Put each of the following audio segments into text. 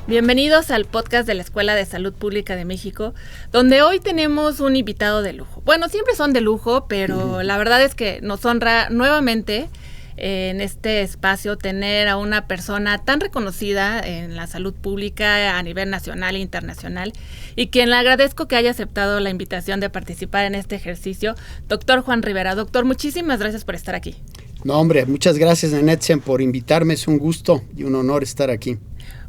Bienvenidos al podcast de la Escuela de Salud Pública de México, donde hoy tenemos un invitado de lujo. Bueno, siempre son de lujo, pero la verdad es que nos honra nuevamente en este espacio tener a una persona tan reconocida en la salud pública a nivel nacional e internacional, y quien le agradezco que haya aceptado la invitación de participar en este ejercicio, doctor Juan Rivera. Doctor, muchísimas gracias por estar aquí. No, hombre, muchas gracias, Nenetzen, por invitarme. Es un gusto y un honor estar aquí.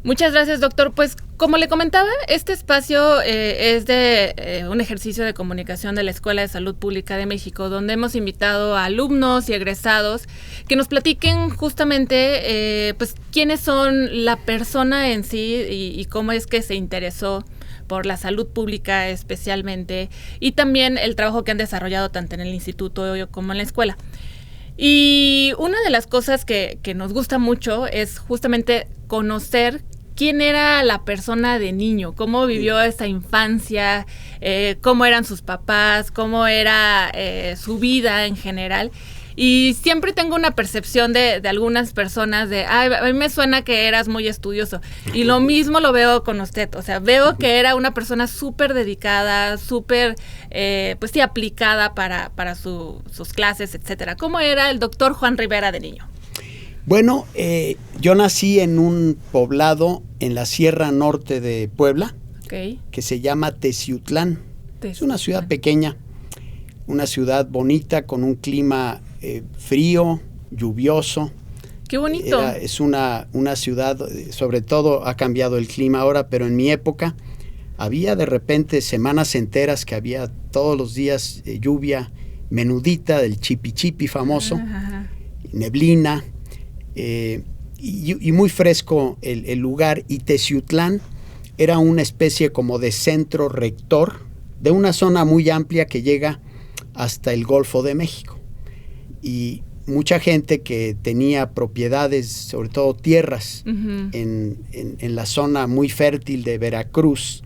Muchas gracias, doctor. Pues como le comentaba, este espacio es de un ejercicio de comunicación de la Escuela de Salud Pública de México, donde hemos invitado a alumnos y egresados que nos platiquen justamente pues quiénes son la persona en sí y cómo es que se interesó por la salud pública especialmente, y también el trabajo que han desarrollado tanto en el instituto como en la escuela. Y una de las cosas que nos gusta mucho es justamente conocer quién era la persona de niño, cómo vivió esa infancia, cómo eran sus papás, cómo era su vida en general. Y siempre tengo una percepción de algunas personas a mí me suena que eras muy estudioso. Y lo mismo lo veo con usted. O sea, veo que era una persona súper dedicada, súper, pues sí, aplicada para sus clases, etcétera. ¿Cómo era el doctor Juan Rivera de niño? Bueno, yo nací en un poblado en la Sierra Norte de Puebla, que se llama Teciutlán. Es una ciudad pequeña, una ciudad bonita con un clima frío, lluvioso. ¡Qué bonito! Es una ciudad, sobre todo ha cambiado el clima ahora, pero en mi época había de repente semanas enteras que había todos los días lluvia menudita del chipi chipi famoso, neblina, y muy fresco el lugar. Y Teciutlán era una especie como de centro rector de una zona muy amplia que llega hasta el Golfo de México. Y mucha gente que tenía propiedades, sobre todo tierras, en la zona muy fértil de Veracruz,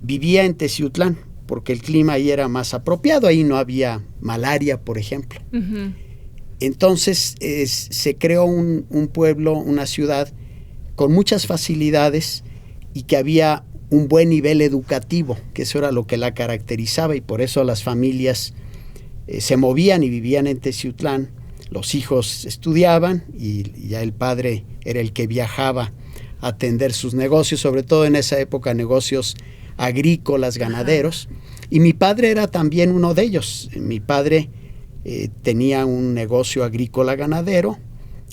vivía en Teciutlán, porque el clima ahí era más apropiado. Ahí no había malaria, por ejemplo. Entonces se creó un pueblo, una ciudad con muchas facilidades y que había un buen nivel educativo, que eso era lo que la caracterizaba, y por eso las familias se movían y vivían en Teciutlán. Los hijos estudiaban y ya el padre era el que viajaba a atender sus negocios, sobre todo en esa época negocios agrícolas, ganaderos. Y mi padre era también uno de ellos. Mi padre tenía un negocio agrícola ganadero.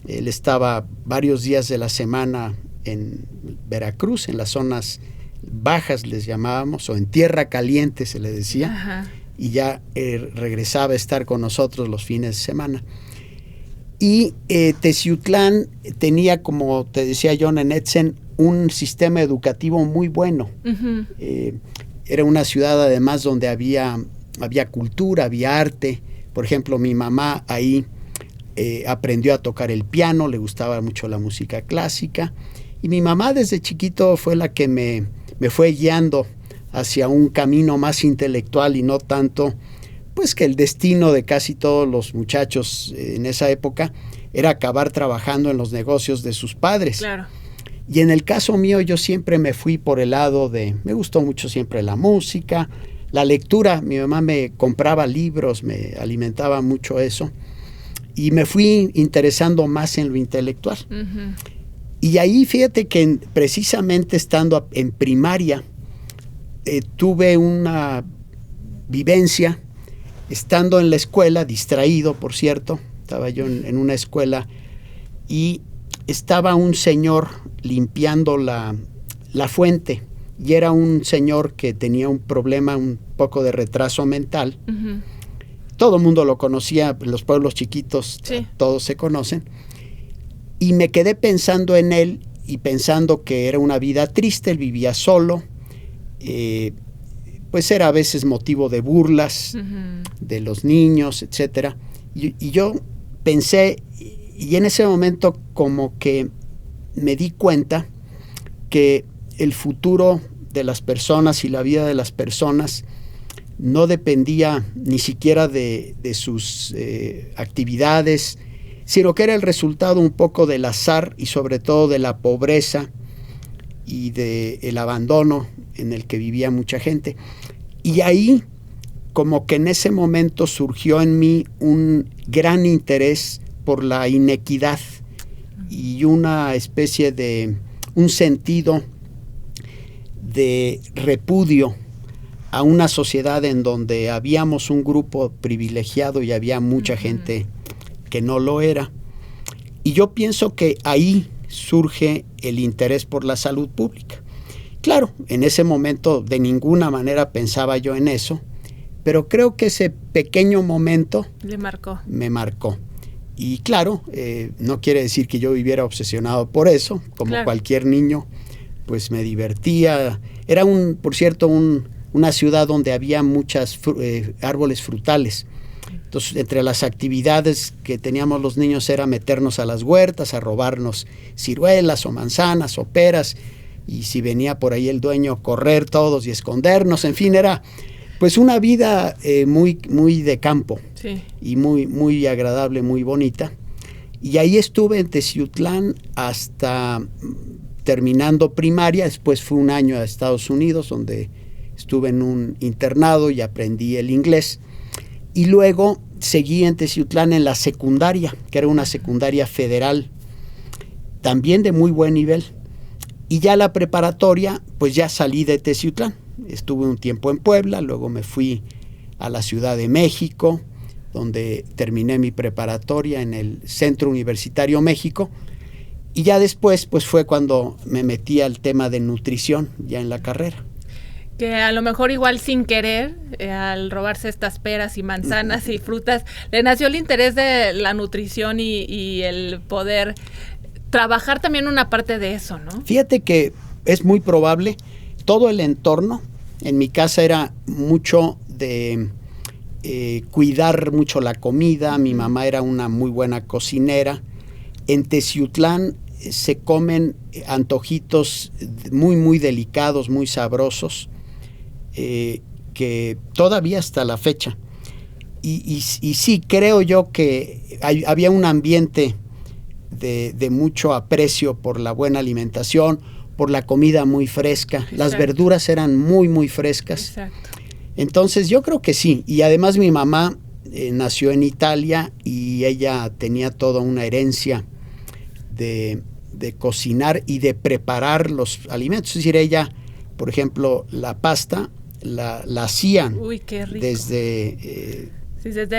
Él estaba varios días de la semana en Veracruz, en las zonas bajas les llamábamos, o en tierra caliente se le decía. Y ya regresaba a estar con nosotros los fines de semana. Y Teciutlán tenía, como te decía yo, Nenetzen, un sistema educativo muy bueno. Era una ciudad además donde había cultura, había arte. Por ejemplo, mi mamá ahí aprendió a tocar el piano, le gustaba mucho la música clásica. Y mi mamá desde chiquito fue la que me fue guiando hacia un camino más intelectual, y no tanto, pues, que el destino de casi todos los muchachos en esa época era acabar trabajando en los negocios de sus padres. Claro. Y en el caso mío, yo siempre me fui por el lado me gustó mucho siempre la música, la lectura. Mi mamá me compraba libros, me alimentaba mucho eso, y me fui interesando más en lo intelectual. Y ahí, fíjate que precisamente estando en primaria, tuve una vivencia estando en la escuela, distraído, por cierto. Estaba yo en una escuela y estaba un señor limpiando la fuente, y era un señor que tenía un problema, un poco de retraso mental. Todo el mundo lo conocía, en los pueblos chiquitos, sí, todos se conocen. Y me quedé pensando en él y pensando que era una vida triste. Él vivía solo, pues era a veces motivo de burlas de los niños, etcétera. Y yo pensé, y en ese momento como que me di cuenta que el futuro de las personas y la vida de las personas no dependía ni siquiera de sus actividades, sino que era el resultado un poco del azar y sobre todo de la pobreza y del abandono en el que vivía mucha gente. Y ahí, como que en ese momento surgió en mí un gran interés por la inequidad y una especie de un sentido de repudio a una sociedad en donde habíamos un grupo privilegiado y había mucha gente que no lo era. Y yo pienso que ahí surge el interés por la salud pública. Claro, en ese momento de ninguna manera pensaba yo en eso, pero creo que ese pequeño momento me marcó. Y claro, no quiere decir que yo viviera obsesionado por eso, como cualquier niño, pues me divertía. Era por cierto, una ciudad donde había muchos árboles frutales. Entonces, entre las actividades que teníamos los niños era meternos a las huertas, a robarnos ciruelas o manzanas o peras, y si venía por ahí el dueño, correr todos y escondernos. En fin, era pues una vida muy, muy de campo, sí, y muy, muy agradable, muy bonita. Y ahí estuve en Teciutlán hasta terminando primaria. Después fui un año a Estados Unidos, donde estuve en un internado y aprendí el inglés. Y luego seguí en Teciutlán en la secundaria, que era una secundaria federal, también de muy buen nivel. Y ya la preparatoria, pues ya salí de Teciutlán. Estuve un tiempo en Puebla, luego me fui a la Ciudad de México, donde terminé mi preparatoria en el Centro Universitario México. Y ya después, pues fue cuando me metí al tema de nutrición, ya en la carrera. Que a lo mejor igual sin querer, al robarse estas peras y manzanas y frutas, le nació el interés de la nutrición y el poder trabajar también una parte de eso, ¿no? Fíjate que es muy probable. Todo el entorno, en mi casa era mucho de cuidar mucho la comida. Mi mamá era una muy buena cocinera. En Teciutlán se comen antojitos muy, muy delicados, muy sabrosos, que todavía hasta la fecha. Y sí, creo yo que había un ambiente de mucho aprecio por la buena alimentación, por la comida muy fresca. Exacto. Las verduras eran muy, muy frescas. Exacto. Entonces yo creo que sí. Y además mi mamá nació en Italia y ella tenía toda una herencia de cocinar y de preparar los alimentos. Es decir, ella, por ejemplo, la pasta la hacían. Uy, qué rico. Desde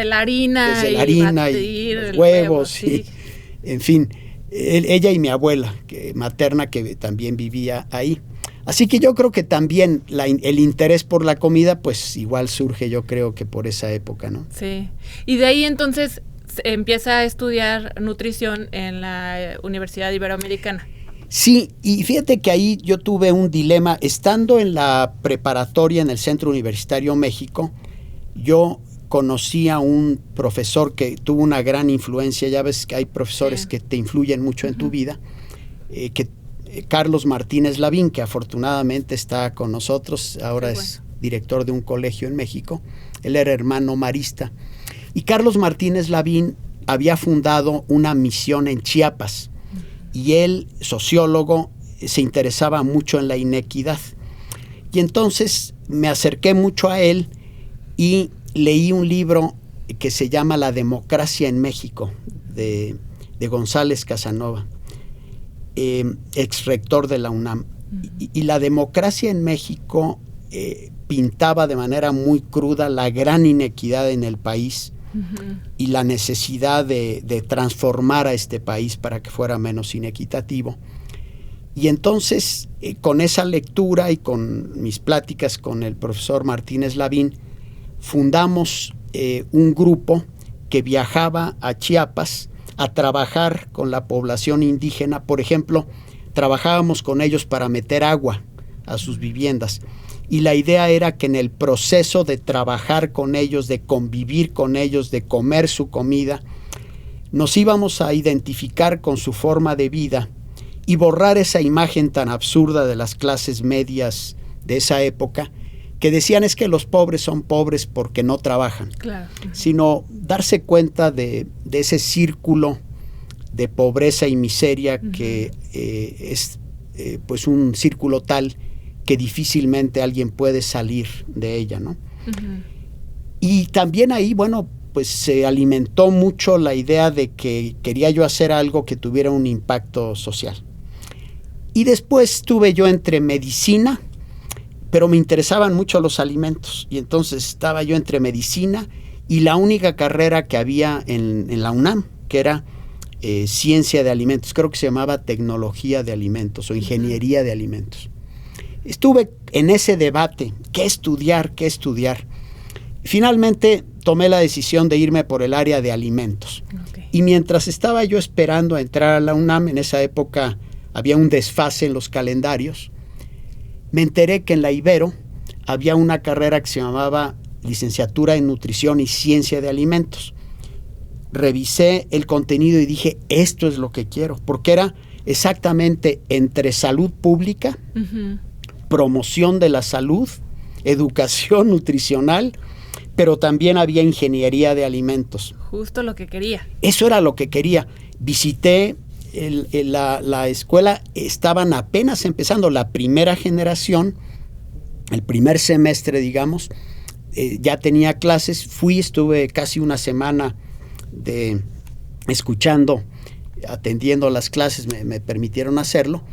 la harina, desde la harina y los huevos, sí. En fin, ella y mi abuela materna, que también vivía ahí. Así que yo creo que también el interés por la comida, pues igual surge, yo creo que por esa época, ¿no? Sí. Y de ahí entonces empieza a estudiar nutrición en la Universidad Iberoamericana. Sí, y fíjate que ahí yo tuve un dilema. Estando en la preparatoria en el Centro Universitario México, yo conocí a un profesor que tuvo una gran influencia. Ya ves que hay profesores que te influyen mucho en tu vida, Carlos Martínez Lavín, que afortunadamente está con nosotros, ahora es director de un colegio en México. Él era hermano marista. Y Carlos Martínez Lavín había fundado una misión en Chiapas, y él, sociólogo, se interesaba mucho en la inequidad. Y entonces me acerqué mucho a él y leí un libro que se llama La democracia en México, de González Casanova, ex rector de la UNAM. Y la democracia en México pintaba de manera muy cruda la gran inequidad en el país, y la necesidad de transformar a este país para que fuera menos inequitativo. Y entonces, con esa lectura y con mis pláticas con el profesor Martínez Lavín, fundamos un grupo que viajaba a Chiapas a trabajar con la población indígena. Por ejemplo, trabajábamos con ellos para meter agua a sus viviendas. Y la idea era que en el proceso de trabajar con ellos, de convivir con ellos, de comer su comida, nos íbamos a identificar con su forma de vida y borrar esa imagen tan absurda de las clases medias de esa época, que decían es que los pobres son pobres porque no trabajan, claro, sino darse cuenta de ese círculo de pobreza y miseria que es pues un círculo tal que difícilmente alguien puede salir de ella, ¿no? Uh-huh. Y también ahí, bueno, pues se alimentó mucho la idea de que quería yo hacer algo que tuviera un impacto social. Y después estuve yo entre medicina, pero me interesaban mucho los alimentos, y entonces estaba yo entre medicina y la única carrera que había en la UNAM, que era ciencia de alimentos, creo que se llamaba tecnología de alimentos o ingeniería de alimentos. Estuve en ese debate, ¿qué estudiar? Finalmente tomé la decisión de irme por el área de alimentos. Okay. Y mientras estaba yo esperando a entrar a la UNAM, en esa época había un desfase en los calendarios, me enteré que en la Ibero había una carrera que se llamaba Licenciatura en Nutrición y Ciencia de Alimentos. Revisé el contenido y dije, esto es lo que quiero, porque era exactamente entre salud pública, uh-huh, promoción de la salud, educación nutricional, pero también había ingeniería de alimentos. Justo lo que quería. Eso era lo que quería. Visité la escuela, estaban apenas empezando la primera generación, el primer semestre, digamos, ya tenía clases, estuve casi una semana escuchando, atendiendo las clases, me permitieron hacerlo,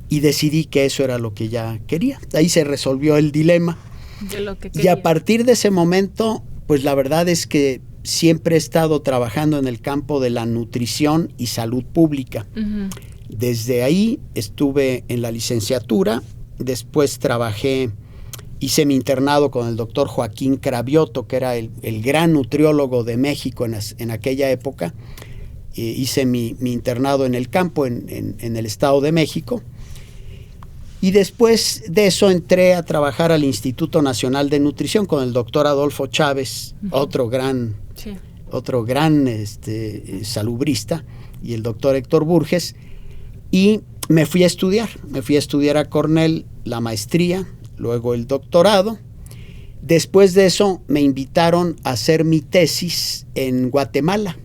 y decidí que eso era lo que ya quería. Ahí se resolvió el dilema. De lo que quería. Y a partir de ese momento, pues la verdad es que siempre he estado trabajando en el campo de la nutrición y salud pública. Uh-huh. Desde ahí estuve en la licenciatura, después hice mi internado con el doctor Joaquín Cravioto, que era el gran nutriólogo de México en aquella época. Hice mi internado en el campo, en el Estado de México. Y después de eso entré a trabajar al Instituto Nacional de Nutrición con el doctor Adolfo Chávez, uh-huh, otro gran salubrista, y el doctor Héctor Burges. Y me fui a estudiar a Cornell la maestría, luego el doctorado. Después de eso me invitaron a hacer mi tesis en Guatemala,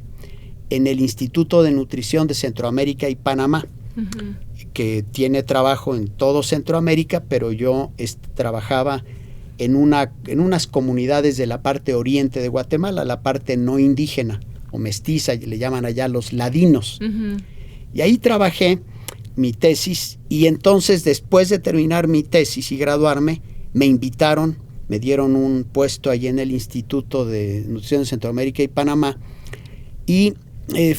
en el Instituto de Nutrición de Centroamérica y Panamá, uh-huh, que tiene trabajo en todo Centroamérica, pero yo trabajaba en unas comunidades de la parte oriente de Guatemala, la parte no indígena o mestiza, le llaman allá los ladinos. Uh-huh. Y ahí trabajé mi tesis, y entonces después de terminar mi tesis y graduarme, me dieron un puesto allí en el Instituto de Nutrición de Centroamérica y Panamá, y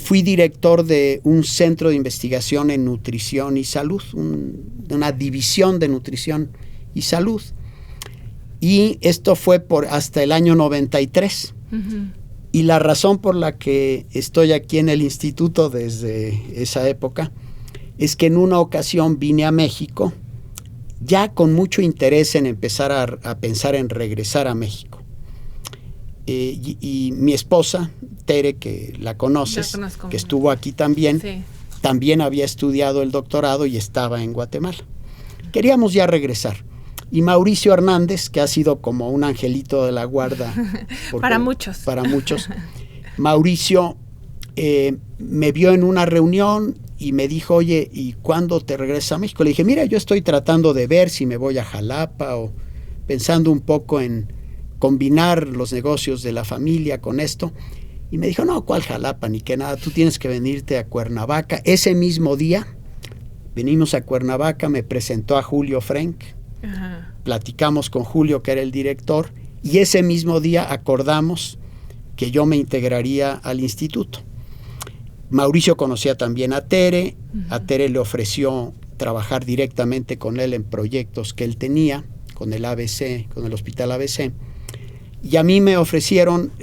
fui director de un centro de investigación en nutrición y salud, una división de nutrición y salud. Y esto fue hasta el año 93. Uh-huh. Y la razón por la que estoy aquí en el instituto desde esa época es que en una ocasión vine a México ya con mucho interés en empezar a pensar en regresar a México. Y mi esposa, Tere, que la conoces, que estuvo aquí también, sí, también había estudiado el doctorado y estaba en Guatemala. Queríamos ya regresar. Y Mauricio Hernández, que ha sido como un angelito de la guarda. Para muchos. Mauricio me vio en una reunión y me dijo, oye, ¿y cuándo te regresas a México? Le dije, mira, yo estoy tratando de ver si me voy a Jalapa, o pensando un poco en combinar los negocios de la familia con esto. Y me dijo, no, ¿cuál Jalapa? Ni que nada, tú tienes que venirte a Cuernavaca. Ese mismo día venimos a Cuernavaca, me presentó a Julio Frenk. Ajá. Platicamos con Julio, que era el director, y ese mismo día acordamos que yo me integraría al instituto. Mauricio conocía también a Tere. Uh-huh. A Tere le ofreció trabajar directamente con él en proyectos que él tenía con el ABC, con el Hospital ABC, y a mí me ofrecieron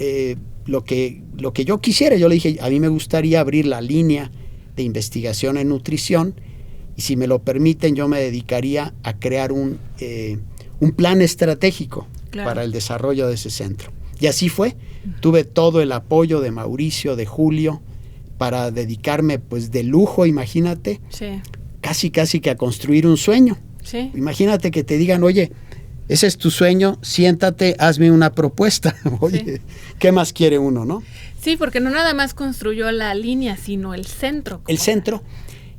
lo que yo quisiera. Yo le dije, a mí me gustaría abrir la línea de investigación en nutrición, y si me lo permiten, yo me dedicaría a crear un plan estratégico, claro, para el desarrollo de ese centro. Y así fue. Tuve todo el apoyo de Mauricio, de Julio, para dedicarme pues de lujo, imagínate, sí, casi que a construir un sueño. Sí. Imagínate que te digan, oye, ese es tu sueño, siéntate, hazme una propuesta. Oye, sí, ¿qué más quiere uno, no? Sí, porque no nada más construyó la línea, sino el centro. El centro.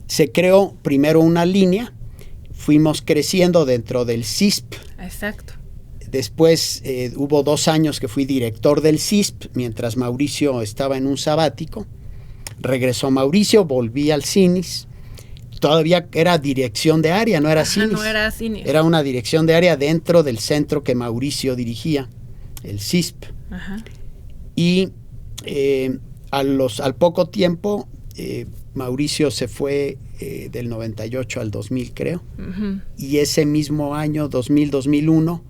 Se creó primero una línea, fuimos creciendo dentro del CISP. Exacto. Después hubo 2 años que fui director del CISP, mientras Mauricio estaba en un sabático. Regresó Mauricio, volví al CINIS. Todavía era dirección de área, no era CINIS. No era CINIS. Era una dirección de área dentro del centro que Mauricio dirigía, el CISP. Ajá. Y al poco tiempo, Mauricio se fue del 98 al 2000, creo. Uh-huh. Y ese mismo año, 2000-2001,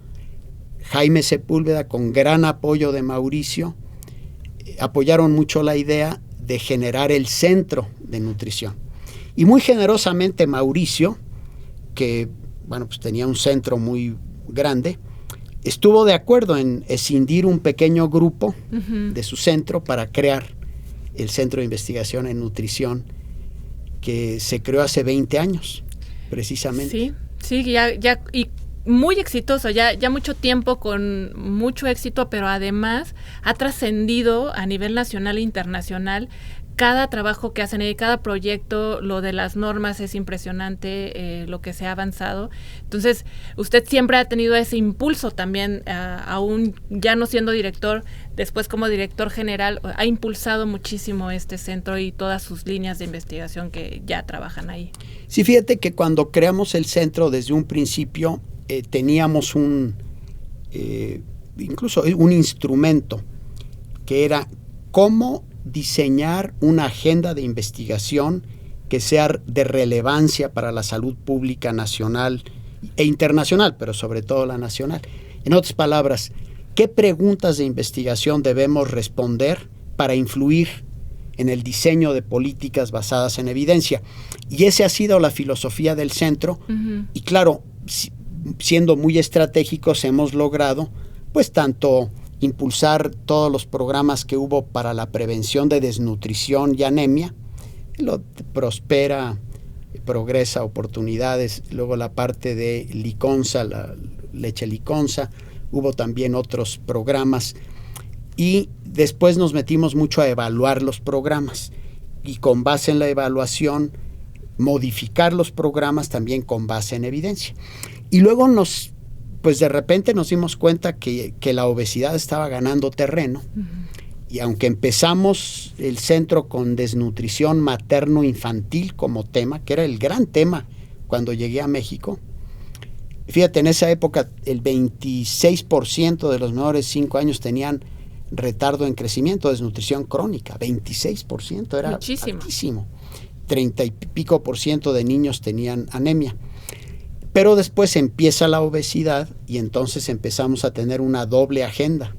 Jaime Sepúlveda, con gran apoyo de Mauricio, apoyaron mucho la idea de generar el centro de nutrición. Y muy generosamente Mauricio, que bueno, pues tenía un centro muy grande, estuvo de acuerdo en escindir un pequeño grupo uh-huh. de su centro para crear el Centro de Investigación en Nutrición, que se creó hace 20 años, precisamente. Sí, ya y muy exitoso, ya mucho tiempo con mucho éxito, pero además ha trascendido a nivel nacional e internacional. Cada trabajo que hacen y cada proyecto, lo de las normas es impresionante, lo que se ha avanzado. Entonces, usted siempre ha tenido ese impulso también, aún ya no siendo director, después como director general, ha impulsado muchísimo este centro y todas sus líneas de investigación que ya trabajan ahí. Sí, fíjate que cuando creamos el centro desde un principio, teníamos incluso un instrumento que era cómo diseñar una agenda de investigación que sea de relevancia para la salud pública nacional e internacional, pero sobre todo la nacional. En otras palabras, ¿qué preguntas de investigación debemos responder para influir en el diseño de políticas basadas en evidencia? Y esa ha sido la filosofía del centro. Uh-huh. Y claro, siendo muy estratégicos, hemos logrado, pues, tanto impulsar todos los programas que hubo para la prevención de desnutrición y anemia, lo Prospera, Progresa, Oportunidades, luego la parte de Liconza, la leche Liconza, hubo también otros programas, y después nos metimos mucho a evaluar los programas, y con base en la evaluación, modificar los programas también con base en evidencia. Y luego pues de repente nos dimos cuenta que la obesidad estaba ganando terreno. Uh-huh. Y aunque empezamos el centro con desnutrición materno-infantil como tema, que era el gran tema cuando llegué a México, fíjate, en esa época el 26% de los menores de 5 años tenían retardo en crecimiento, desnutrición crónica. 26%, era muchísimo. Altísimo. 30 y pico % de niños tenían anemia. Pero después empieza la obesidad y entonces empezamos a tener una doble agenda,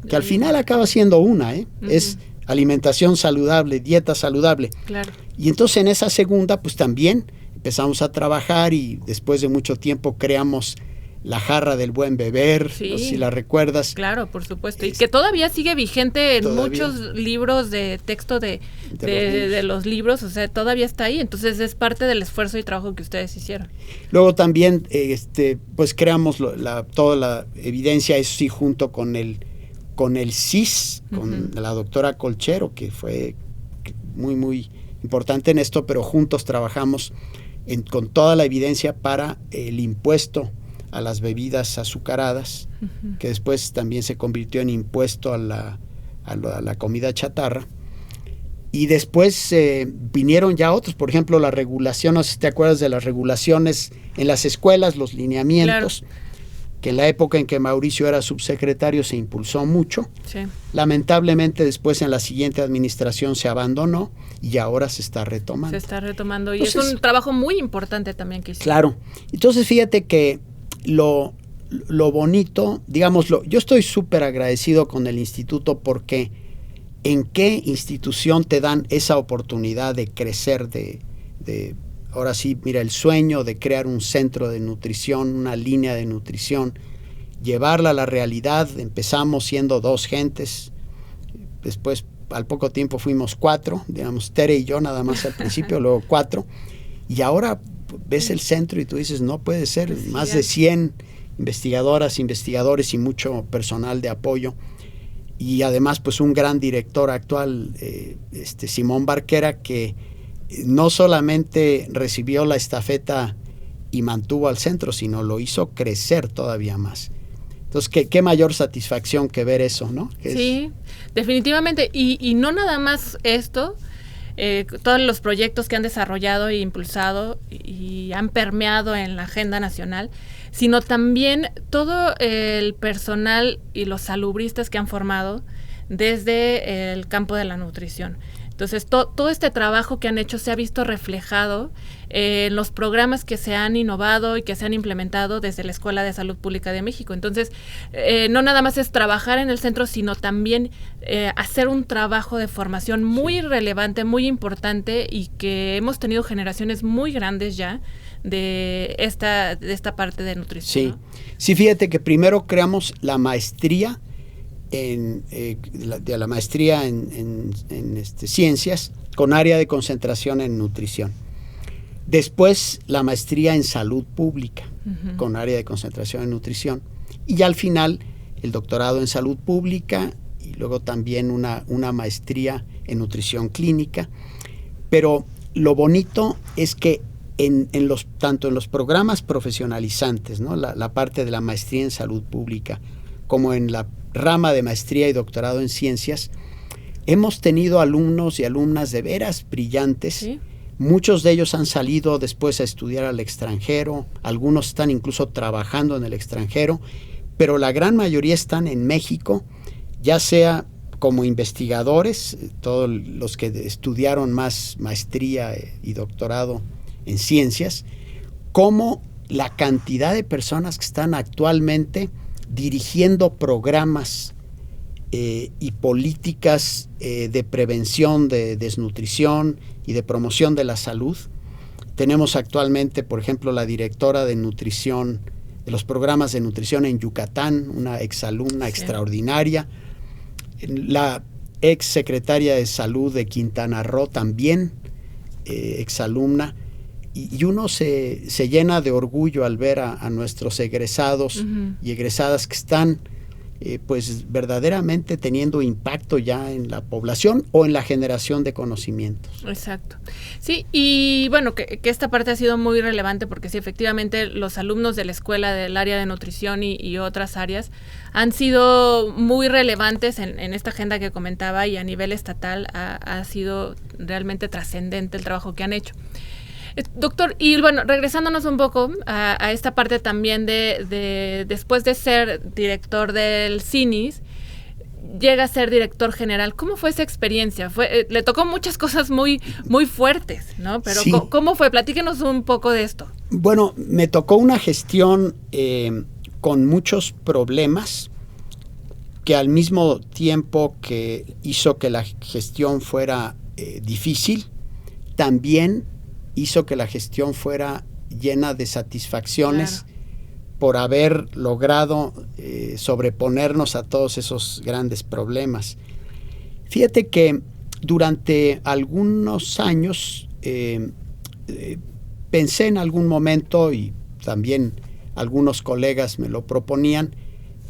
que al final acaba siendo una, Uh-huh. Es alimentación saludable, dieta saludable. Claro. Y entonces en esa segunda, pues también empezamos a trabajar y después de mucho tiempo creamos la jarra del buen beber, sí. No sé si la recuerdas. Claro, por supuesto. Y que todavía sigue vigente en muchos libros de texto de los libros, o sea, todavía está ahí. Entonces es parte del esfuerzo y trabajo que ustedes hicieron. Luego también, pues creamos toda la evidencia, eso sí, junto con el CIS, con uh-huh. la doctora Colchero, que fue muy, muy importante en esto, pero juntos trabajamos con toda la evidencia para el impuesto a las bebidas azucaradas, uh-huh. que después también se convirtió en impuesto a la comida chatarra. Y después vinieron ya otros, por ejemplo, la regulación, no sé si te acuerdas de las regulaciones en las escuelas, los lineamientos, claro. que en la época en que Mauricio era subsecretario se impulsó mucho. Sí. Lamentablemente después en la siguiente administración se abandonó y ahora se está retomando. Se está retomando y entonces, es un trabajo muy importante también que hicieron. Claro. Entonces fíjate que lo bonito, digámoslo, yo estoy súper agradecido con el instituto porque ¿en qué institución te dan esa oportunidad de crecer, ahora sí, mira, el sueño de crear un centro de nutrición, una línea de nutrición, llevarla a la realidad? Empezamos siendo 2 gentes, después al poco tiempo fuimos 4, digamos, Tere y yo nada más al principio, luego 4, y ahora ves el centro y tú dices, no puede ser, sí, más de 100 investigadoras, investigadores y mucho personal de apoyo. Y además, pues un gran director actual, Simón Barquera, que no solamente recibió la estafeta y mantuvo al centro, sino lo hizo crecer todavía más. Entonces, qué mayor satisfacción que ver eso, ¿no? Sí, definitivamente. Y no nada más esto, todos los proyectos que han desarrollado e impulsado y han permeado en la agenda nacional, sino también todo el personal y los salubristas que han formado desde el campo de la nutrición. Entonces, todo este trabajo que han hecho se ha visto reflejado en los programas que se han innovado y que se han implementado desde la Escuela de Salud Pública de México. Entonces, no nada más es trabajar en el centro, sino también hacer un trabajo de formación muy relevante, muy importante, y que hemos tenido generaciones muy grandes ya de esta parte de nutrición. Sí, ¿no? Sí, fíjate que primero creamos la maestría en ciencias con área de concentración en nutrición. Después la maestría en salud pública con área de concentración en nutrición. Y ya al final el doctorado en salud pública y luego también una maestría en nutrición clínica. Pero lo bonito es que tanto en los programas profesionalizantes, ¿no? La parte de la maestría en salud pública, como en la rama de maestría y doctorado en ciencias, hemos tenido alumnos y alumnas de veras brillantes. ¿Sí? Muchos de ellos han salido después a estudiar al extranjero, algunos están incluso trabajando en el extranjero, pero la gran mayoría están en México, ya sea como investigadores, todos los que estudiaron más maestría y doctorado en ciencias, como la cantidad de personas que están actualmente dirigiendo programas y políticas de prevención de desnutrición y de promoción de la salud. Tenemos actualmente, por ejemplo, la directora de nutrición, de los programas de nutrición en Yucatán, una exalumna extraordinaria. La ex secretaria de salud de Quintana Roo también, exalumna. Y uno se llena de orgullo al ver a nuestros egresados y egresadas que están pues verdaderamente teniendo impacto ya en la población o en la generación de conocimientos. Exacto. Sí, y bueno, que esta parte ha sido muy relevante porque sí, efectivamente los alumnos de la escuela del área de nutrición y otras áreas han sido muy relevantes en esta agenda que comentaba, y a nivel estatal ha sido realmente trascendente el trabajo que han hecho. Doctor, y bueno, regresándonos un poco a esta parte también de después de ser director del CINIS, llega a ser director general. ¿Cómo fue esa experiencia? Le tocó muchas cosas muy, muy fuertes, ¿no? Pero sí. ¿Cómo fue? Platíquenos un poco de esto. Bueno, me tocó una gestión con muchos problemas, que al mismo tiempo que hizo que la gestión fuera difícil, también hizo que la gestión fuera llena de satisfacciones, claro, por haber logrado sobreponernos a todos esos grandes problemas. Fíjate que durante algunos años pensé en algún momento, y también algunos colegas me lo proponían,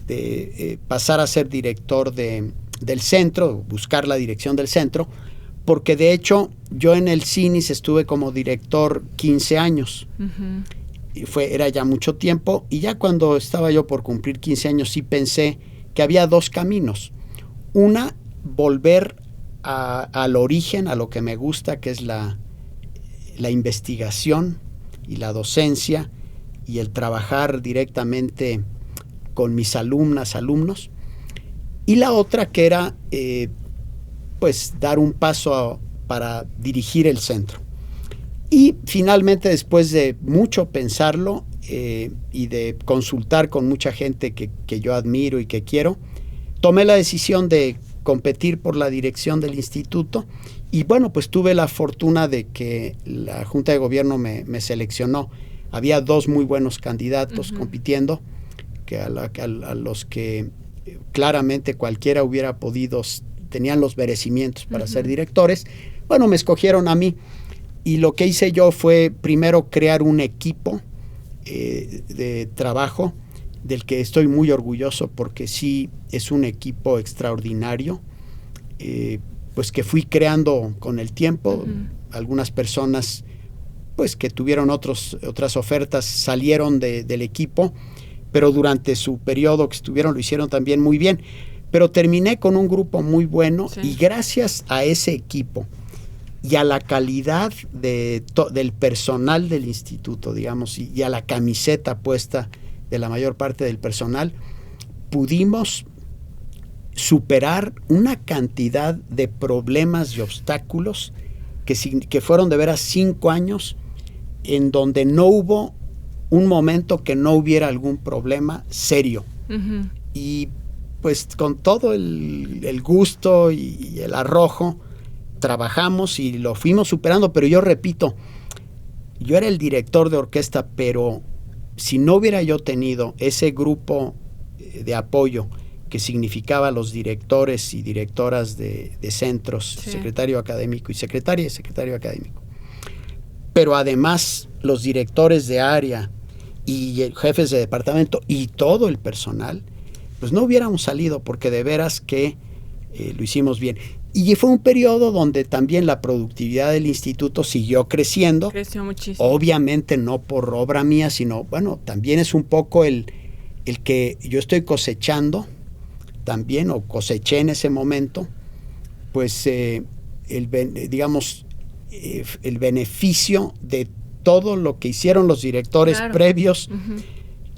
de pasar a ser director del centro, buscar la dirección del centro, porque de hecho yo en el CINIS estuve como director 15 años. Y era ya mucho tiempo, y ya cuando estaba yo por cumplir 15 años sí pensé que había dos caminos. Una, volver al origen, a lo que me gusta, que es la investigación y la docencia y el trabajar directamente con mis alumnos. Y la otra, que era pues dar un paso para dirigir el centro. Y finalmente, después de mucho pensarlo y de consultar con mucha gente que yo admiro y que quiero, tomé la decisión de competir por la dirección del instituto. Y bueno, pues tuve la fortuna de que la Junta de Gobierno me seleccionó. Había dos muy buenos candidatos compitiendo, que a los que claramente cualquiera hubiera podido, tenían los merecimientos para ser directores. Bueno, me escogieron a mí, y lo que hice yo fue primero crear un equipo de trabajo del que estoy muy orgulloso, porque sí es un equipo extraordinario, pues que fui creando con el tiempo. Algunas personas pues que tuvieron otras ofertas, salieron del equipo, pero durante su periodo que estuvieron lo hicieron también muy bien. Pero terminé con un grupo muy bueno, sí. Y gracias a ese equipo y a la calidad del personal del instituto, digamos, y a la camiseta puesta de la mayor parte del personal, pudimos superar una cantidad de problemas y obstáculos que fueron de veras 5 años en donde no hubo un momento que no hubiera algún problema serio. Uh-huh. Y pues con todo el gusto y el arrojo trabajamos y lo fuimos superando, pero yo repito, yo era el director de orquesta, pero si no hubiera yo tenido ese grupo de apoyo que significaba los directores y directoras de centros, sí. Secretario académico y secretaria y secretario académico, pero además los directores de área y jefes de departamento y todo el personal, pues no hubiéramos salido, porque de veras que lo hicimos bien. Y fue un periodo donde también la productividad del instituto siguió creciendo. Creció muchísimo. Obviamente no por obra mía, sino, bueno, también es un poco el que yo estoy cosechando también, o coseché en ese momento, pues el beneficio de todo lo que hicieron los directores, claro, previos, uh-huh,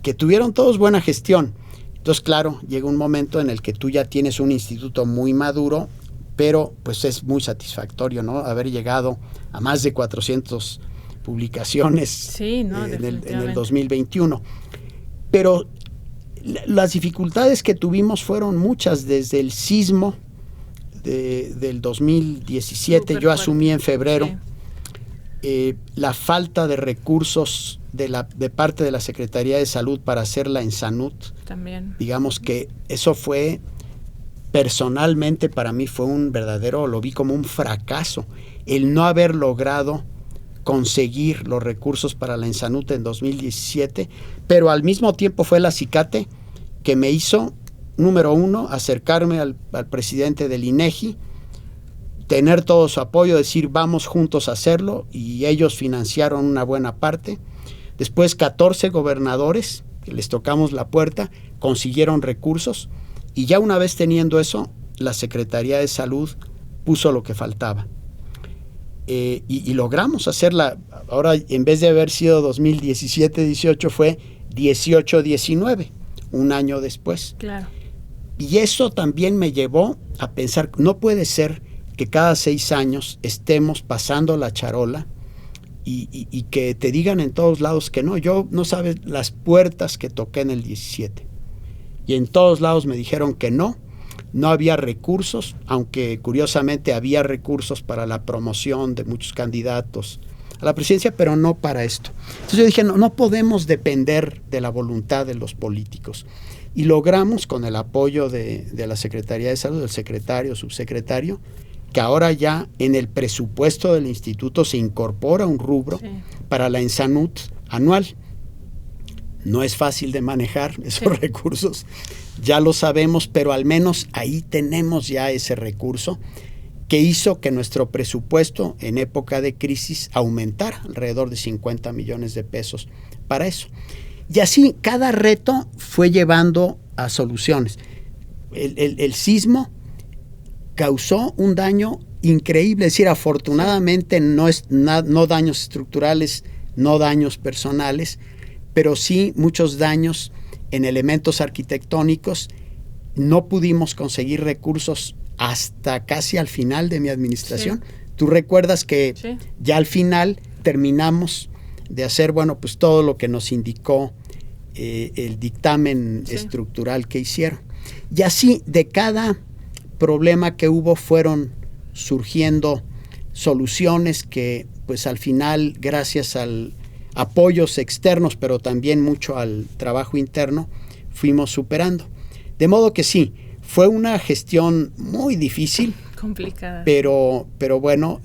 que tuvieron todos buena gestión. Entonces, claro, llega un momento en el que tú ya tienes un instituto muy maduro, pero pues es muy satisfactorio, ¿no? Haber llegado a más de 400 publicaciones, sí, ¿no? En el 2021. Pero las dificultades que tuvimos fueron muchas, desde el sismo del 2017, yo asumí en febrero, sí. La falta de recursos de parte de la Secretaría de Salud para hacerla en Sanut. También. Digamos que eso fue, personalmente para mí fue lo vi como un fracaso, el no haber logrado conseguir los recursos para la Ensanut en 2017, pero al mismo tiempo fue el acicate que me hizo, número uno, acercarme al presidente del INEGI, tener todo su apoyo, decir vamos juntos a hacerlo, y ellos financiaron una buena parte. Después 14 gobernadores que les tocamos la puerta consiguieron recursos, y ya una vez teniendo eso, la Secretaría de Salud puso lo que faltaba. Y logramos hacerla. Ahora, en vez de haber sido 2017-18, fue 18-19, un año después. Claro. Y eso también me llevó a pensar, no puede ser que cada 6 años estemos pasando la charola y que te digan en todos lados que no. Yo, no sabes las puertas que toqué en el 17. Y en todos lados me dijeron que no había recursos, aunque curiosamente había recursos para la promoción de muchos candidatos a la presidencia, pero no para esto. Entonces yo dije, no podemos depender de la voluntad de los políticos. Y logramos, con el apoyo de la Secretaría de Salud, del secretario, subsecretario, que ahora ya en el presupuesto del instituto se incorpora un rubro, sí, para la Ensanut anual. No es fácil de manejar esos, sí, recursos, ya lo sabemos, pero al menos ahí tenemos ya ese recurso que hizo que nuestro presupuesto en época de crisis aumentara alrededor de 50 millones de pesos para eso. Y así cada reto fue llevando a soluciones. El sismo causó un daño increíble, es decir, afortunadamente no daños estructurales, no daños personales, pero sí muchos daños en elementos arquitectónicos. No pudimos conseguir recursos hasta casi al final de mi administración. Sí. Tú recuerdas que, sí, ya al final terminamos de hacer, pues todo lo que nos indicó el dictamen, sí, estructural que hicieron. Y así, de cada problema que hubo, fueron surgiendo soluciones que, pues al final, gracias al apoyos externos, pero también mucho al trabajo interno, fuimos superando. De modo que sí, fue una gestión muy difícil, complicada, pero bueno,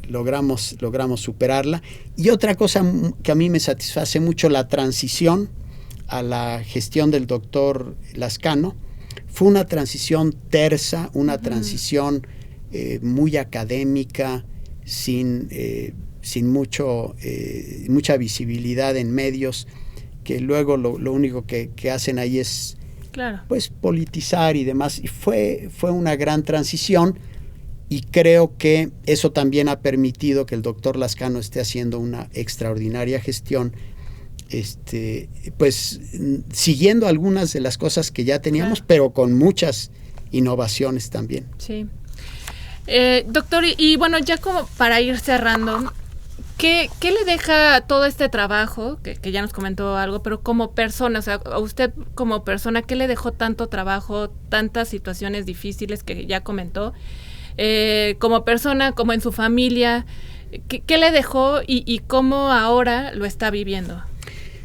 logramos superarla. Y otra cosa que a mí me satisface mucho, la transición a la gestión del doctor Lascano, fue una transición tersa, una, uh-huh, transición muy académica, sin sin mucha visibilidad en medios, que luego lo único que hacen ahí es pues politizar y demás. Y fue una gran transición, y creo que eso también ha permitido que el doctor Lascano esté haciendo una extraordinaria gestión, pues siguiendo algunas de las cosas que ya teníamos, pero con muchas innovaciones también. Sí. Doctor, y bueno, ya como para ir cerrando, ¿qué le deja todo este trabajo, que ya nos comentó algo, pero como persona, o sea, a usted como persona, ¿qué le dejó tanto trabajo, tantas situaciones difíciles que ya comentó? Como persona, como en su familia, ¿qué le dejó y cómo ahora lo está viviendo?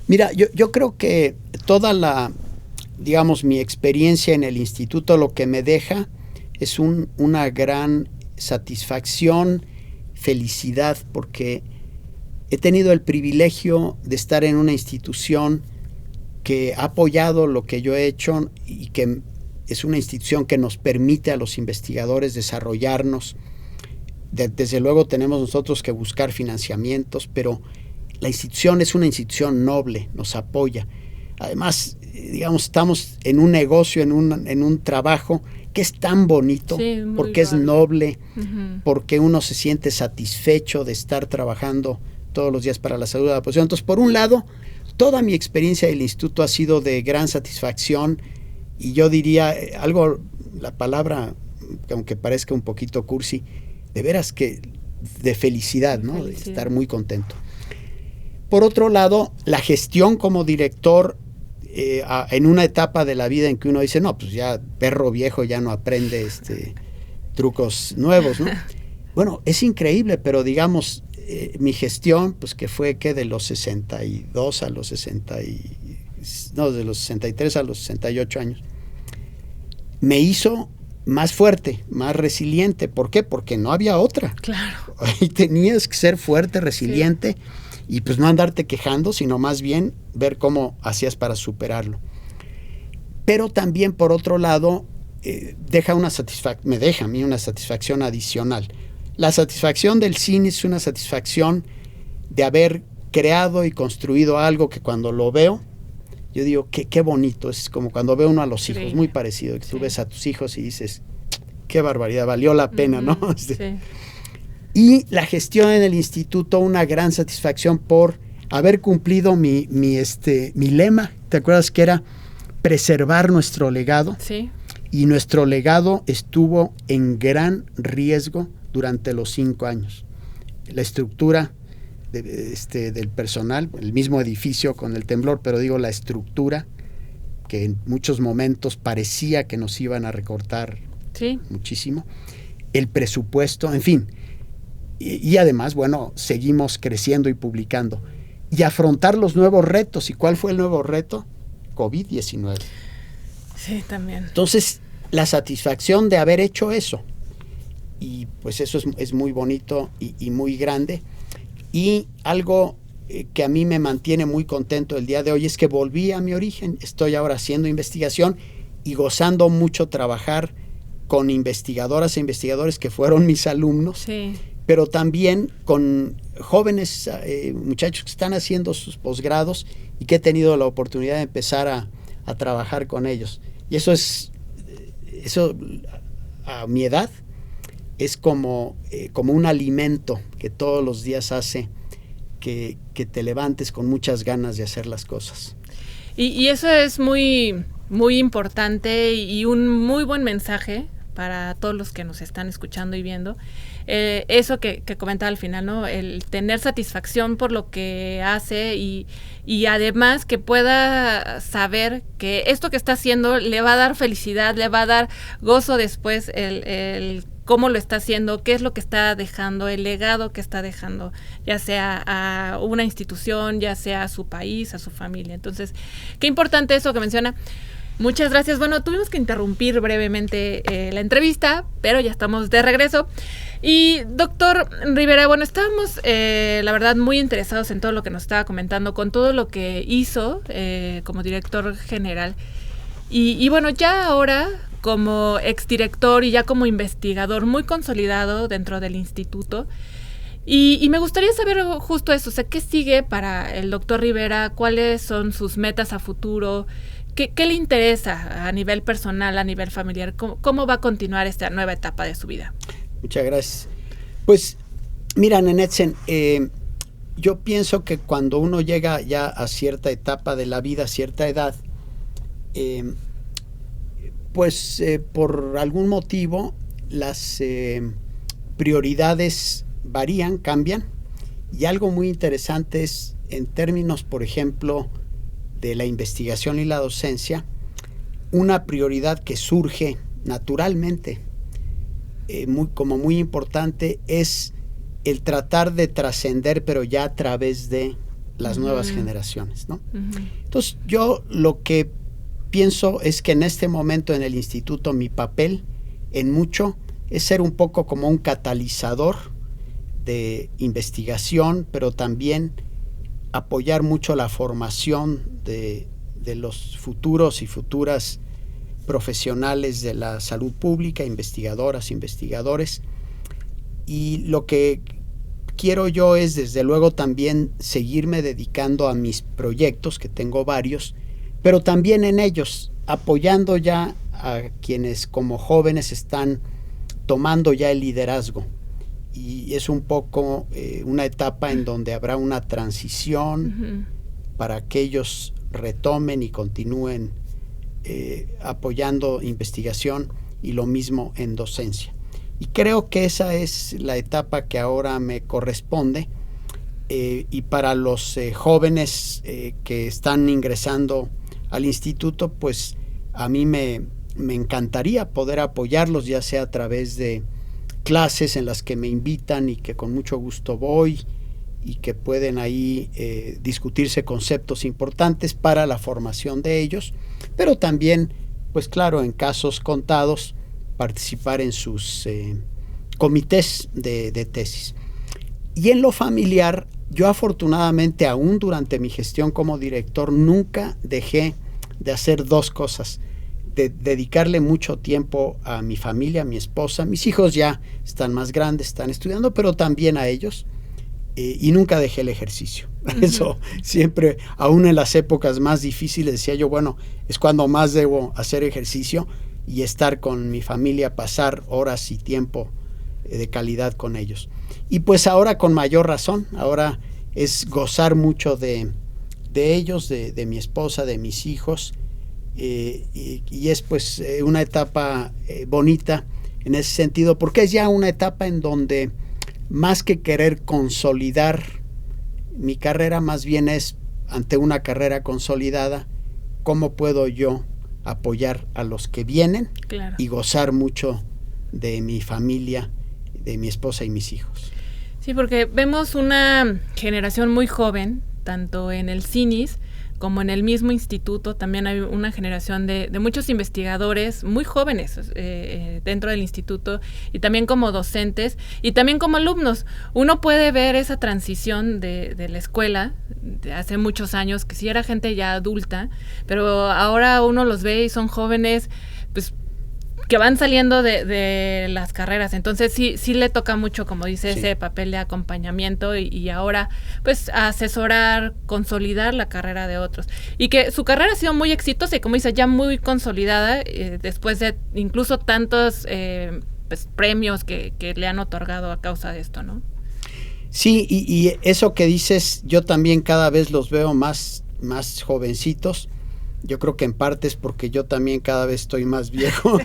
Mira, yo creo que toda digamos, mi experiencia en el instituto, lo que me deja es una gran satisfacción, felicidad, porque he tenido el privilegio de estar en una institución que ha apoyado lo que yo he hecho, y que es una institución que nos permite a los investigadores desarrollarnos. Desde luego tenemos nosotros que buscar financiamientos, pero la institución es una institución noble, nos apoya. Además, digamos, estamos en un negocio, en un trabajo que es tan bonito, porque es noble, porque uno se siente satisfecho de estar trabajando todos los días para la salud de la población. Entonces, por un lado, toda mi experiencia del instituto ha sido de gran satisfacción, y yo diría la palabra, aunque parezca un poquito cursi, de veras que de felicidad, ¿no? De estar muy contento. Por otro lado, la gestión como director, en una etapa de la vida en que uno dice, no, pues ya perro viejo ya no aprende trucos nuevos, ¿no? Bueno, es increíble, pero digamos, mi gestión, pues que fue de los 62 a los de los 63 a los 68 años, me hizo más fuerte, más resiliente. ¿Por qué? Porque no había otra. Claro. Y tenías que ser fuerte, resiliente, y pues no andarte quejando, sino más bien ver cómo hacías para superarlo. Pero también, por otro lado, me deja a mí una satisfacción adicional. La satisfacción del cine es una satisfacción de haber creado y construido algo que cuando lo veo, yo digo, qué bonito. Es como cuando ve uno a los hijos, muy parecido. Tú ves a tus hijos y dices, qué barbaridad, valió la pena, ¿no? Y la gestión en el instituto, una gran satisfacción por haber cumplido mi lema. ¿Te acuerdas que era preservar nuestro legado? Sí. Y nuestro legado estuvo en gran riesgo durante los 5 años. La estructura del personal, el mismo edificio con el temblor, pero digo la estructura, que en muchos momentos parecía que nos iban a recortar muchísimo, el presupuesto, en fin, y además, bueno, seguimos creciendo y publicando, y afrontar los nuevos retos. ¿Y cuál fue el nuevo reto? COVID-19. Sí, también. Entonces, la satisfacción de haber hecho eso, y pues eso es muy bonito y muy grande. Y algo que a mí me mantiene muy contento el día de hoy es que volví a mi origen. Estoy ahora haciendo investigación y gozando mucho trabajar con investigadoras e investigadores que fueron mis alumnos, pero también con jóvenes muchachos que están haciendo sus posgrados y que he tenido la oportunidad de empezar a trabajar con ellos. Y eso a mi edad es como un alimento que todos los días hace que te levantes con muchas ganas de hacer las cosas. Y eso es muy, muy importante y un muy buen mensaje para todos los que nos están escuchando y viendo. Eso que comentaba al final, ¿no? El tener satisfacción por lo que hace y además que pueda saber que esto que está haciendo le va a dar felicidad, le va a dar gozo después, el cómo lo está haciendo, qué es lo que está dejando, el legado que está dejando, ya sea a una institución, ya sea a su país, a su familia. Entonces, qué importante eso que menciona. Muchas gracias. Bueno, tuvimos que interrumpir brevemente la entrevista, pero ya estamos de regreso. Y doctor Rivera, bueno, estábamos la verdad muy interesados en todo lo que nos estaba comentando, con todo lo que hizo como director general. Y bueno, ya ahora como exdirector y ya como investigador muy consolidado dentro del instituto, Y me gustaría saber justo eso, o sea, ¿qué sigue para el doctor Rivera? ¿Cuáles son sus metas a futuro? ¿Qué le interesa a nivel personal, a nivel familiar? ¿Cómo va a continuar esta nueva etapa de su vida? Muchas gracias. Pues, mira, Nenetzen, yo pienso que cuando uno llega ya a cierta etapa de la vida, a cierta edad, por algún motivo las prioridades varían, cambian, y algo muy interesante es en términos, por ejemplo, de la investigación y la docencia, una prioridad que surge naturalmente, como muy importante, es el tratar de trascender, pero ya a través de las nuevas generaciones, ¿no? Entonces, yo lo que pienso es que en este momento en el instituto mi papel, en mucho, es ser un poco como un catalizador de investigación, pero también apoyar mucho la formación de los futuros y futuras profesionales de la salud pública, investigadoras, investigadores. Y lo que quiero yo es, desde luego, también seguirme dedicando a mis proyectos, que tengo varios, pero también en ellos, apoyando ya a quienes como jóvenes están tomando ya el liderazgo. Y es un poco una etapa en donde habrá una transición para que ellos retomen y continúen apoyando investigación, y lo mismo en docencia. Y creo que esa es la etapa que ahora me corresponde, y para los jóvenes que están ingresando al instituto, pues a mí me encantaría poder apoyarlos, ya sea a través de clases en las que me invitan y que con mucho gusto voy, y que pueden ahí discutirse conceptos importantes para la formación de ellos, pero también, pues claro, en casos contados, participar en sus comités de tesis. Y en lo familiar, yo afortunadamente, aún durante mi gestión como director, nunca dejé de hacer dos cosas: de dedicarle mucho tiempo a mi familia, a mi esposa. Mis hijos ya están más grandes, están estudiando, pero también a ellos, y nunca dejé el ejercicio. Eso siempre, aún en las épocas más difíciles, decía yo, bueno, es cuando más debo hacer ejercicio y estar con mi familia, pasar horas y tiempo de calidad con ellos. Y pues ahora con mayor razón, ahora es gozar mucho de ellos, de mi esposa, de mis hijos, y es pues una etapa bonita en ese sentido, porque es ya una etapa en donde, más que querer consolidar mi carrera, más bien es, ante una carrera consolidada, cómo puedo yo apoyar a los que vienen, claro, y gozar mucho de mi familia, de mi esposa y mis hijos. Sí, porque vemos una generación muy joven, tanto en el CINIS como en el mismo instituto. También hay una generación de muchos investigadores muy jóvenes dentro del instituto, y también como docentes y también como alumnos. Uno puede ver esa transición de la escuela de hace muchos años, que sí era gente ya adulta, pero ahora uno los ve y son jóvenes, pues, que van saliendo de las carreras. Entonces sí le toca mucho, como dice, sí, ese papel de acompañamiento, y ahora pues asesorar, consolidar la carrera de otros, y que su carrera ha sido muy exitosa y, como dice, ya muy consolidada, después de incluso tantos pues, premios que le han otorgado a causa de esto, ¿no? Sí, y eso que dices, yo también cada vez los veo más jovencitos. Yo creo que en parte es porque yo también cada vez estoy más viejo,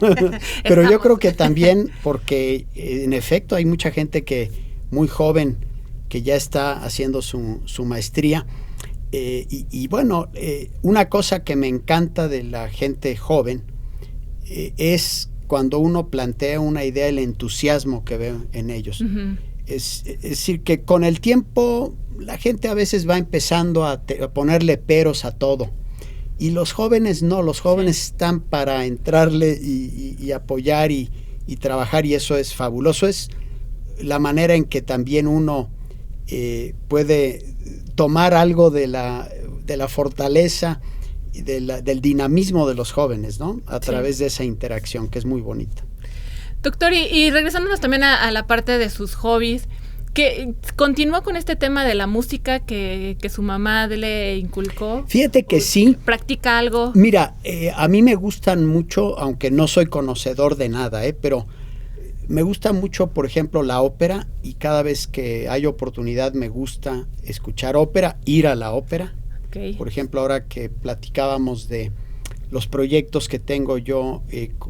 pero yo creo que también porque en efecto hay mucha gente que muy joven que ya está haciendo su maestría, y bueno, una cosa que me encanta de la gente joven es cuando uno plantea una idea, el entusiasmo que veo en ellos. Es decir, que con el tiempo la gente a veces va empezando a ponerle peros a todo. Y los jóvenes no, los jóvenes están para entrarle y apoyar y trabajar, y eso es fabuloso. Es la manera en que también uno puede tomar algo de la fortaleza y del dinamismo de los jóvenes, ¿no? A través de esa interacción, que es muy bonita. Doctor, y regresándonos también a la parte de sus hobbies, ¿Que continúa con este tema de la música que su mamá le inculcó? Fíjate que sí. ¿Practica algo? Mira, a mí me gustan mucho, aunque no soy conocedor de nada, pero me gusta mucho, por ejemplo, la ópera, y cada vez que hay oportunidad me gusta escuchar ópera, ir a la ópera. Okay. Por ejemplo, ahora que platicábamos de los proyectos que tengo yo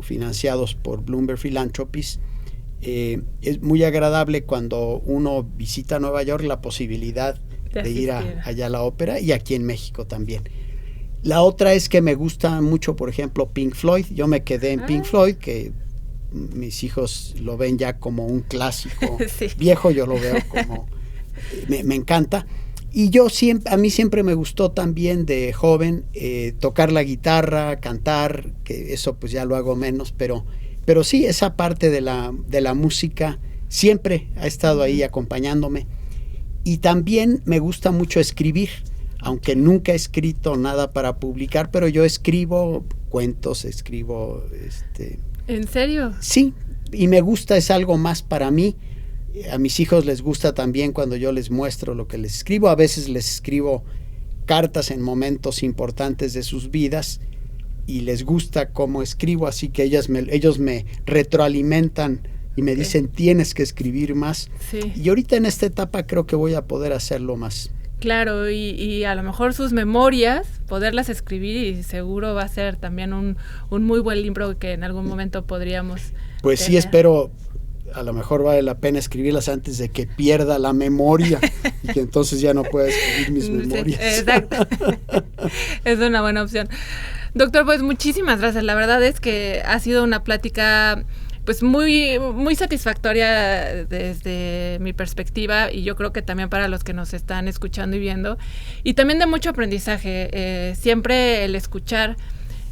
financiados por Bloomberg Philanthropies, es muy agradable cuando uno visita Nueva York la posibilidad de ir allá a la ópera, y aquí en México también. La otra es que me gusta mucho, por ejemplo, Pink Floyd. Yo me quedé en Pink Floyd, que mis hijos lo ven ya como un clásico sí. Viejo, yo lo veo como... me encanta. Y a mí siempre me gustó también de joven tocar la guitarra, cantar, que eso pues ya lo hago menos, pero sí, esa parte de la música siempre ha estado ahí acompañándome. Y también me gusta mucho escribir, aunque nunca he escrito nada para publicar, pero yo escribo cuentos, escribo... ¿En serio? Sí, y me gusta, es algo más para mí. A mis hijos les gusta también cuando yo les muestro lo que les escribo. A veces les escribo cartas en momentos importantes de sus vidas y les gusta cómo escribo, así que ellos me retroalimentan y me dicen, tienes que escribir más. Sí. Y ahorita en esta etapa creo que voy a poder hacerlo más. Claro, y a lo mejor sus memorias, poderlas escribir, y seguro va a ser también un muy buen libro que en algún momento podríamos Pues tener. Sí, espero, a lo mejor vale la pena escribirlas antes de que pierda la memoria y que entonces ya no pueda escribir mis memorias. Sí, exacto. Es una buena opción. Doctor, pues muchísimas gracias. La verdad es que ha sido una plática pues muy, muy satisfactoria desde mi perspectiva, y yo creo que también para los que nos están escuchando y viendo, y también de mucho aprendizaje. Siempre el escuchar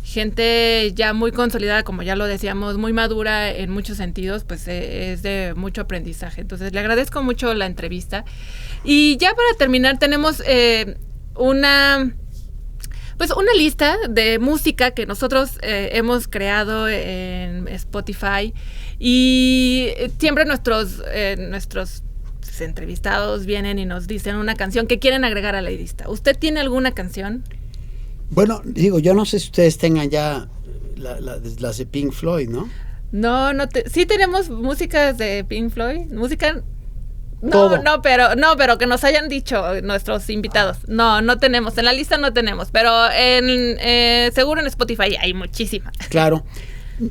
gente ya muy consolidada, como ya lo decíamos, muy madura en muchos sentidos, pues es de mucho aprendizaje. Entonces le agradezco mucho la entrevista. Y ya para terminar tenemos una lista de música que nosotros hemos creado en Spotify, y siempre nuestros entrevistados vienen y nos dicen una canción que quieren agregar a la lista. ¿Usted tiene alguna canción? Bueno, yo no sé si ustedes tengan ya las de Pink Floyd, ¿no? Sí tenemos músicas de Pink Floyd, música... Todo. No, pero que nos hayan dicho nuestros invitados. No tenemos, en la lista no tenemos, pero seguro en Spotify hay muchísimas. Claro,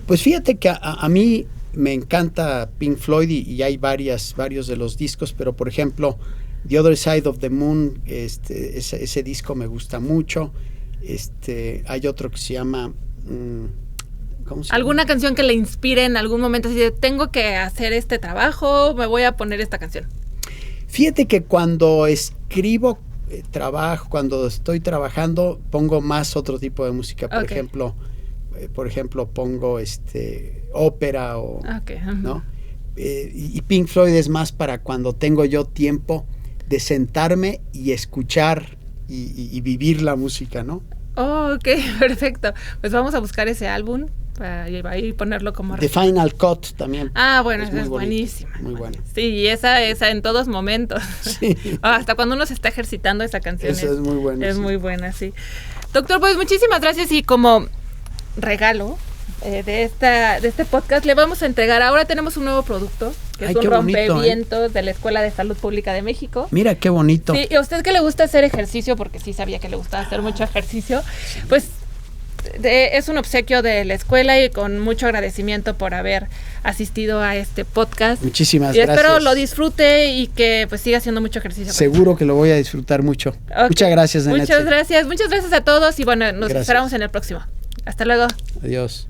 pues fíjate que a mí me encanta Pink Floyd y hay varios de los discos, pero por ejemplo, The Other Side of the Moon, ese disco me gusta mucho. Hay otro que se llama... ¿Alguna canción que le inspire en algún momento? Así de, tengo que hacer este trabajo, me voy a poner esta canción. Fíjate que cuando escribo, cuando estoy trabajando, pongo más otro tipo de música. Por ejemplo, pongo ópera o... Okay. ¿no? Y Pink Floyd es más para cuando tengo yo tiempo de sentarme y escuchar y vivir la música, ¿no? Oh, ok, perfecto. Pues vamos a buscar ese álbum y ponerlo como... The Final Cut también. Ah, bueno, esa es buenísima. Muy buena. Sí, y esa en todos momentos. Sí. Hasta cuando uno se está ejercitando, esa canción esa es muy buena. Es muy buena, sí. Doctor, pues muchísimas gracias, y como regalo de este podcast le vamos a entregar, ahora tenemos un nuevo producto, que es un rompevientos de la Escuela de Salud Pública de México. Mira, qué bonito. Sí, y a usted que le gusta hacer ejercicio, porque sí sabía que le gustaba hacer mucho ejercicio, pues es un obsequio de la escuela, y con mucho agradecimiento por haber asistido a este podcast. Muchísimas gracias. Y espero gracias. lo disfrute y que pues siga haciendo mucho ejercicio. Seguro que lo voy a disfrutar mucho. Okay. Muchas gracias, Danette. Muchas gracias a todos, y bueno, nos esperamos en el próximo. Hasta luego. Adiós.